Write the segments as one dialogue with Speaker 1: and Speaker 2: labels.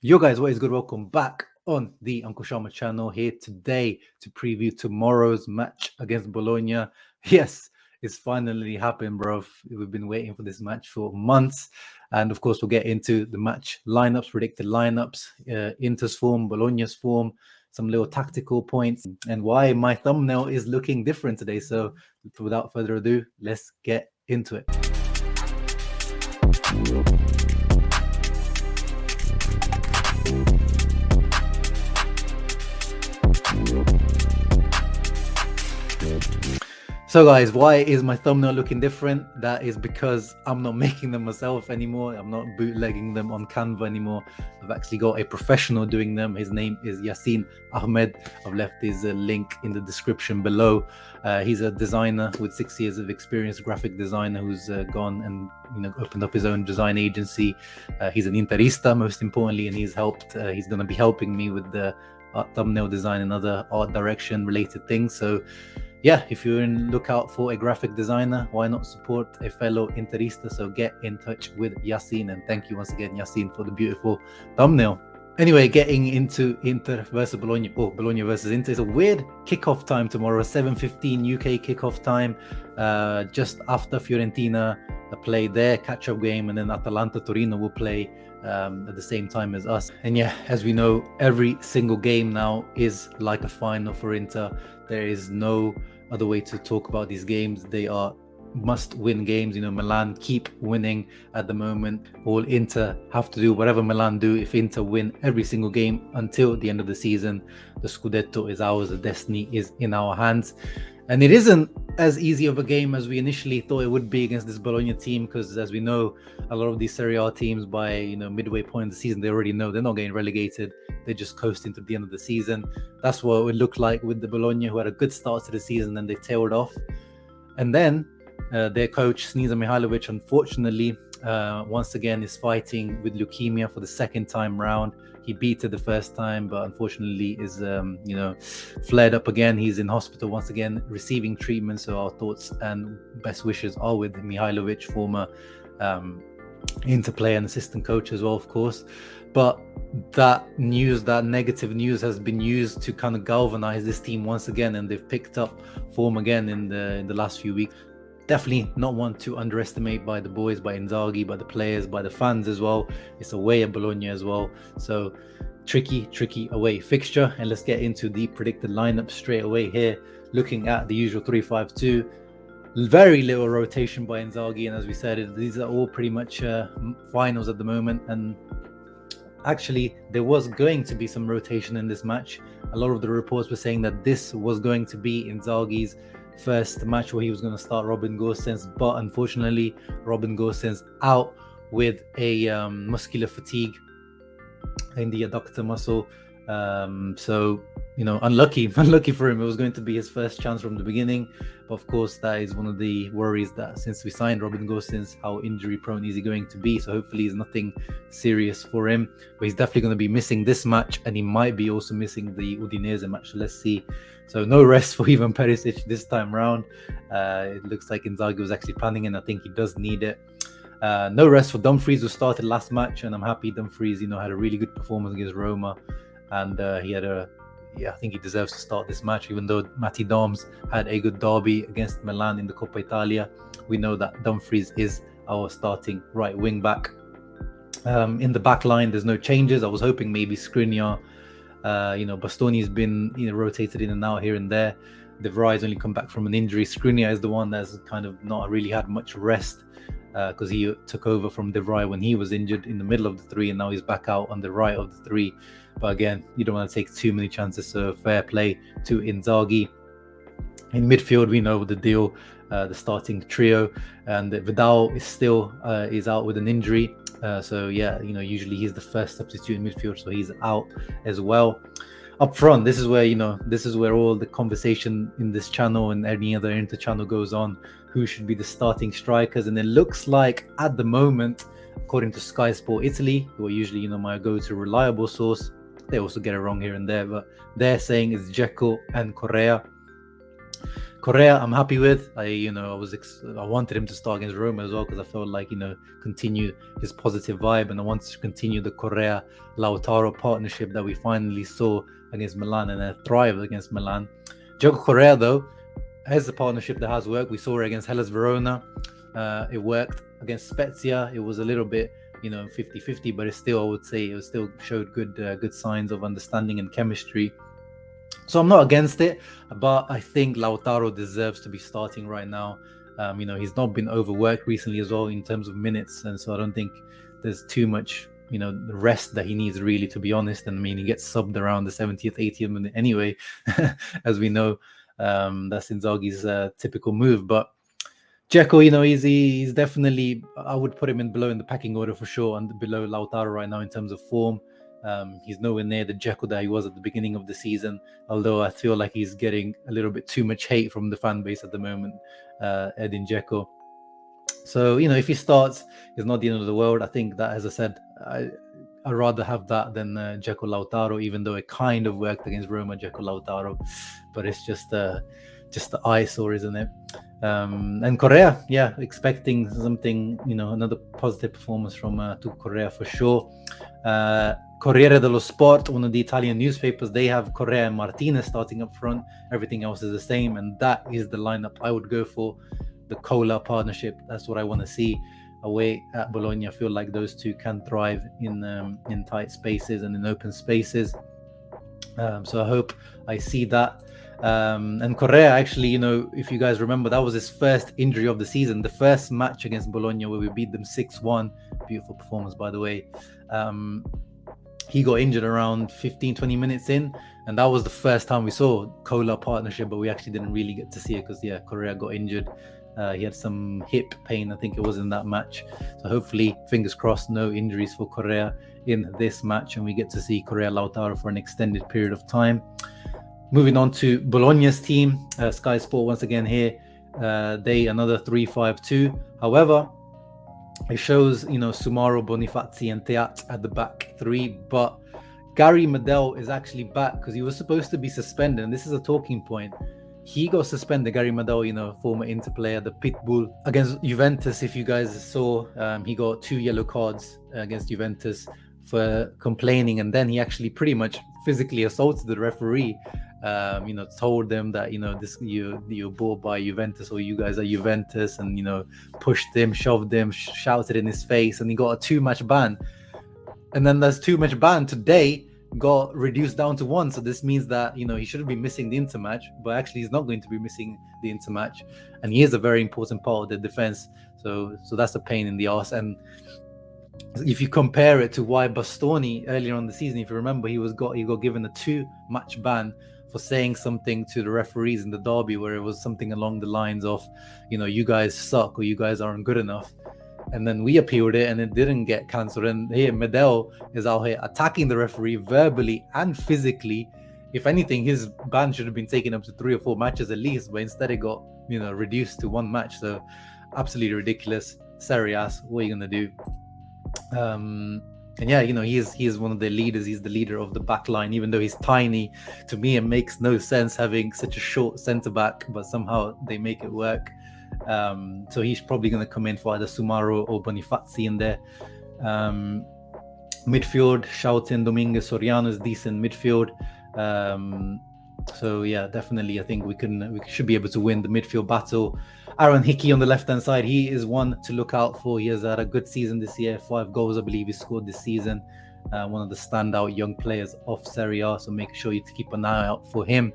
Speaker 1: Yo guys, what is good? Welcome back on the Uncle Sharma channel, here today to preview tomorrow's match against Bologna. Yes, it's finally happened, bro. We've been waiting for this match for months. And of course, we'll get into the match lineups, predicted lineups, Inter's form, Bologna's form, some little tactical points, and why my thumbnail is looking different today. So without further ado, let's get into it. So guys, why is my thumbnail looking different? That is because I'm not making them myself anymore. I'm not bootlegging them on Canva anymore. I've actually got a professional doing them. His name is YassinAdvertising. I've left his link in the description below. He's a designer with 6 years of experience, graphic designer who's gone and opened up his own design agency. He's an Interista, most importantly, and he's going to be helping me with the thumbnail design and other art direction related things. So yeah, if you're in lookout for a graphic designer, why not support a fellow Interista? So get in touch with Yassin, and thank you once again, Yassin, for the beautiful thumbnail. Anyway, getting into Inter versus Bologna, Bologna versus Inter. It's a weird kickoff time tomorrow, 7:15 UK kickoff time, just after Fiorentina play their catch-up game, and then Atalanta Torino will play at the same time as us. And yeah, as we know, every single game now is like a final for Inter. There is no other way to talk about these games. They are must-win games. Milan keep winning at the moment. All Inter have to do whatever Milan do. If Inter win every single game until the end of the season, the Scudetto is ours. The destiny is in our hands. And it isn't as easy of a game as we initially thought it would be against this Bologna team, because as we know, a lot of these Serie A teams by midway point of the season, they already know they're not getting relegated. They're just coasting to the end of the season. That's what it would look like with the Bologna, who had a good start to the season and they tailed off. And then their coach Sneeza Mihajlovic, unfortunately, once again is fighting with leukemia for the second time round. He beat it the first time, but unfortunately is flared up again. He's in hospital once again, receiving treatment. So our thoughts and best wishes are with Mihajlovic, former Inter player and assistant coach as well, of course. But that negative news has been used to kind of galvanize this team once again, and they've picked up form again in the last few weeks. Definitely not one to underestimate by the boys, by Inzaghi, by the players, by the fans as well. It's away at Bologna as well. So tricky away fixture. And let's get into the predicted lineup straight away here. Looking at the usual 3-5-2. Very little rotation by Inzaghi. And as we said, these are all pretty much finals at the moment. And actually, there was going to be some rotation in this match. A lot of the reports were saying that this was going to be Inzaghi's first match where he was going to start Robin Gosens, but unfortunately Robin Gosens out with a muscular fatigue in the adductor muscle. So unlucky for him. It was going to be his first chance from the beginning, but of course that is one of the worries, that since we signed Robin Gosens, how injury prone is he going to be? So hopefully it's nothing serious for him, but he's definitely going to be missing this match, and he might be also missing the Udinese match. So let's see. So no rest for Ivan Perisic this time round. It looks like Inzaghi was actually planning, and I think he does need it. No rest for Dumfries, who started last match, and I'm happy Dumfries had a really good performance against Roma, and I think he deserves to start this match, even though Matty Doms had a good derby against Milan in the Coppa Italia. We know that Dumfries is our starting right wing back. In the back line, there's no changes. I was hoping maybe Skriniar, Bastoni's been rotated in and out here and there. De Vrij only come back from an injury. Skriniar is the one that's kind of not really had much rest, because he took over from De Vrij when he was injured in the middle of the three, and now he's back out on the right of the three. But again, you don't want to take too many chances, so fair play to Inzaghi. In midfield, we know the deal, the starting trio, and Vidal is still is out with an injury. So yeah, usually he's the first substitute in midfield, so he's out as well. Up front, this is where all the conversation in this channel and any other Inter channel goes on. Who should be the starting strikers? And it looks like at the moment, according to Sky Sport Italy, who are usually my go-to reliable source, they also get it wrong here and there, but they're saying it's Dzeko and Correa. Correa, I'm happy with. I wanted him to start against Roma as well, because I felt like, continue his positive vibe, and I wanted to continue the Correa Lautaro partnership that we finally saw against Milan, and thrived against Milan. Jogo Correa, though, has a partnership that has worked. We saw it against Hellas Verona. It worked against Spezia. It was a little bit 50-50, but I would say it still showed good signs of understanding and chemistry. So I'm not against it, but I think Lautaro deserves to be starting right now. He's not been overworked recently as well in terms of minutes, and so I don't think there's too much the rest that he needs, really, to be honest. And he gets subbed around the 70th, 80th minute anyway, as we know. That's Inzaghi's typical move. But Dzeko, he's definitely, I would put him below in the packing order for sure, and below Lautaro right now in terms of form. He's nowhere near the Dzeko that he was at the beginning of the season, although I feel like he's getting a little bit too much hate from the fan base at the moment, Edin Dzeko. So, if he starts, it's not the end of the world. I think that, as I said, I'd rather have that than Dzeko Lautaro, even though it kind of worked against Roma, Dzeko Lautaro, but it's just the eyesore, isn't it? And Correa, expecting something, another positive performance from Correa for sure. Corriere dello Sport, one of the Italian newspapers, they have Correa and Martinez starting up front. Everything else is the same, and that is the lineup I would go for. The Cola partnership, that's what I want to see away at Bologna. I feel like those two can thrive in tight spaces and in open spaces. So I hope I see that. And Correa, actually, if you guys remember, that was his first injury of the season. The first match against Bologna, where we beat them 6-1. Beautiful performance, by the way. He got injured around 15-20 minutes in, and that was the first time we saw Cola partnership, but we actually didn't really get to see it because Correa got injured. He had some hip pain, I think it was, in that match. So hopefully, fingers crossed, no injuries for Correa in this match, and we get to see Correa Lautaro for an extended period of time. Moving on to Bologna's team, Sky Sport once again here. They another 3-5-2. However, it shows, Sumaro, Bonifazi, and Teat at the back three, but Gary Medel is actually back because he was supposed to be suspended, and this is a talking point. He got suspended, Gary Medel, former Inter player, the Pitbull, against Juventus. If you guys saw, he got 2 yellow cards against Juventus for complaining, and then he actually pretty much physically assaulted the referee. Told them that you're bought by Juventus, or you guys are Juventus, and pushed him, shoved him, shouted in his face, and he got a 2-match ban. And then this 2-match ban today got reduced down to 1. So this means that he shouldn't be missing the Inter match, but actually he's not going to be missing the Inter match, and he is a very important part of the defense. So that's a pain in the arse. And if you compare it to why Bastoni earlier on the season, if you remember, he got given a 2-match ban for saying something to the referees in the derby, where it was something along the lines of, you guys suck, or you guys aren't good enough. And then we appealed it, and it didn't get cancelled. And here, Medel is out here attacking the referee verbally and physically. If anything, his ban should have been taken up to 3 or 4 matches at least, but instead it got, reduced to 1 match. So absolutely ridiculous. Serie A, what are you gonna do? And he is one of the leaders. He's the leader of the back line, even though he's tiny. To me, it makes no sense having such a short centre back, but somehow they make it work. So he's probably going to come in for either Sumaro or Bonifazi in there. Midfield, Shoutin, Dominguez, Soriano is decent midfield. So definitely, I think we should be able to win the midfield battle. Aaron Hickey on the left-hand side, he is one to look out for. He has had a good season this year. 5 goals, I believe, he scored this season. One of the standout young players of Serie A, so make sure you keep an eye out for him.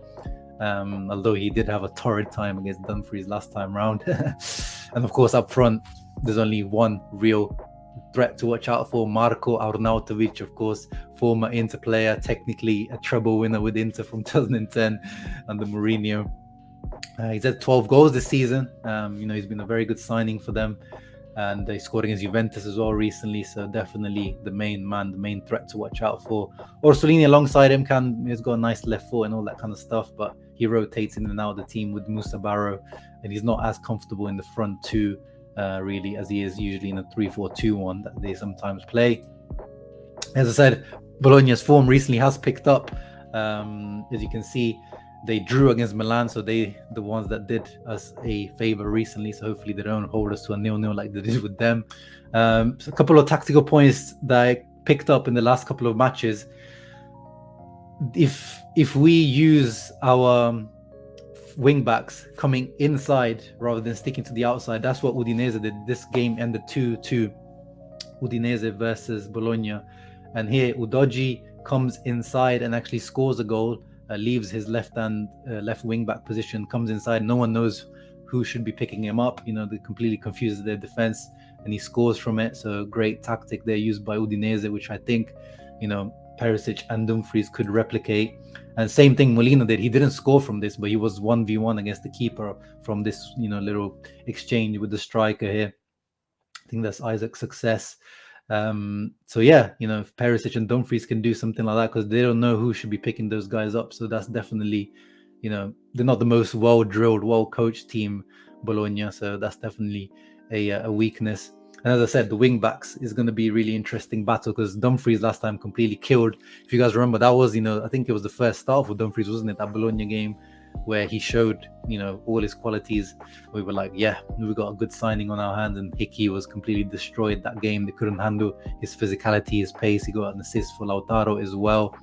Speaker 1: Although he did have a torrid time against Dumfries last time round. And of course, up front, there's only one real threat to watch out for. Marko Arnautovic, of course, former Inter player, technically a treble winner with Inter from 2010 under Mourinho. He's had 12 goals this season. He's been a very good signing for them, and they scored against Juventus as well recently. So definitely the main man, the main threat to watch out for. Orsolini alongside him he's got a nice left foot and all that kind of stuff, but he rotates in and out of the team with Musa Barrow, and he's not as comfortable in the front two really as he is usually in a 3-4-2-1 that they sometimes play. As I said, Bologna's form recently has picked up. As you can see, They drew against Milan, so they the ones that did us a favor recently. So hopefully they don't hold us to a 0-0 like they did with them. So a couple of tactical points that I picked up in the last couple of matches. If we use our wing backs coming inside rather than sticking to the outside, that's what Udinese did. This game ended 2-2, Udinese versus Bologna, and here Udogie comes inside and actually scores a goal. Leaves his left wing back position, comes inside. No one knows who should be picking him up. They completely confuses their defense, and he scores from it. So great tactic there used by Udinese, which I think, Perisic and Dumfries could replicate. And same thing Molina did. He didn't score from this, but he was 1v1 against the keeper from this, little exchange with the striker here. I think that's Isaac's success. So yeah, if Perisic and Dumfries can do something like that, because they don't know who should be picking those guys up. So that's definitely, they're not the most well-drilled, well-coached team, Bologna. So that's definitely a weakness. And as I said, the wing backs is going to be a really interesting battle, because Dumfries last time completely killed. If you guys remember, that was, I think it was the first start for Dumfries, wasn't it? That Bologna game where he showed, all his qualities. We were like, yeah, we got a good signing on our hands, and Hickey was completely destroyed that game. They couldn't handle his physicality, his pace. He got an assist for Lautaro as well.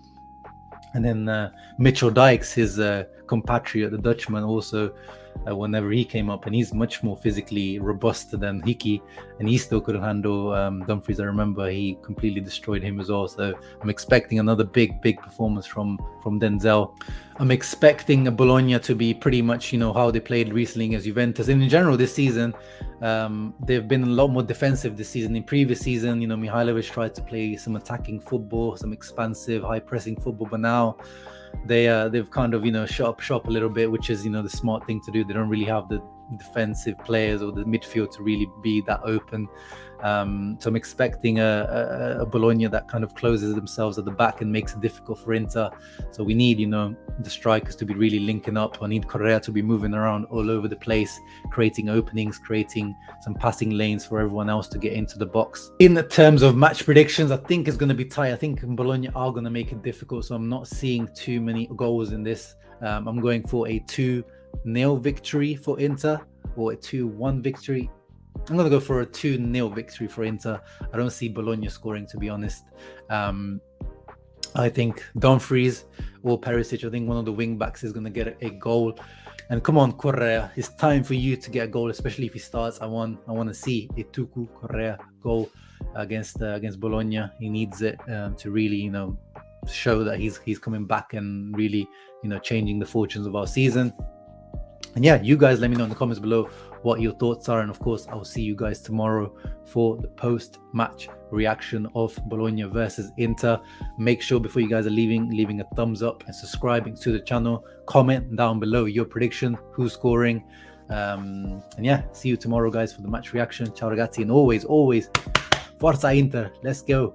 Speaker 1: And then Mitchell Dykes, his compatriot, the Dutchman, also, whenever he came up, and he's much more physically robust than Hickey, and he still couldn't handle Dumfries. I remember he completely destroyed him as well. So I'm expecting another big performance from Denzel. I'm expecting Bologna to be pretty much, how they played recently against Juventus. And in general, this season, they've been a lot more defensive this season. In previous season, Mihailovic tried to play some attacking football, some expansive, high-pressing football, but now they've kind of, shut up shop a little bit, which is, the smart thing to do. They don't really have the defensive players or the midfield to really be that open. So I'm expecting a Bologna that kind of closes themselves at the back and makes it difficult for Inter. So we need, the strikers to be really linking up. I need Correa to be moving around all over the place, creating openings, creating some passing lanes for everyone else to get into the box. In terms of match predictions, I think it's going to be tight. I think Bologna are going to make it difficult. So I'm not seeing too many goals in this. I'm going for a 2-0 victory for Inter, or a 2-1 victory. I'm going to go for a 2-0 victory for Inter. I don't see Bologna scoring, to be honest. I think Dumfries or Perisic, I think one of the wing backs is going to get a goal. And come on, Correa, it's time for you to get a goal, especially if he starts. I want to see a Tucu Correa goal against Bologna. He needs it to really, show that he's coming back and really, changing the fortunes of our season. And yeah, you guys let me know in the comments below what your thoughts are. And of course, I'll see you guys tomorrow for the post-match reaction of Bologna versus Inter. Make sure before you guys are leaving a thumbs up and subscribing to the channel. Comment down below your prediction, who's scoring. And yeah, see you tomorrow, guys, for the match reaction. Ciao ragazzi, and always, Forza Inter. Let's go.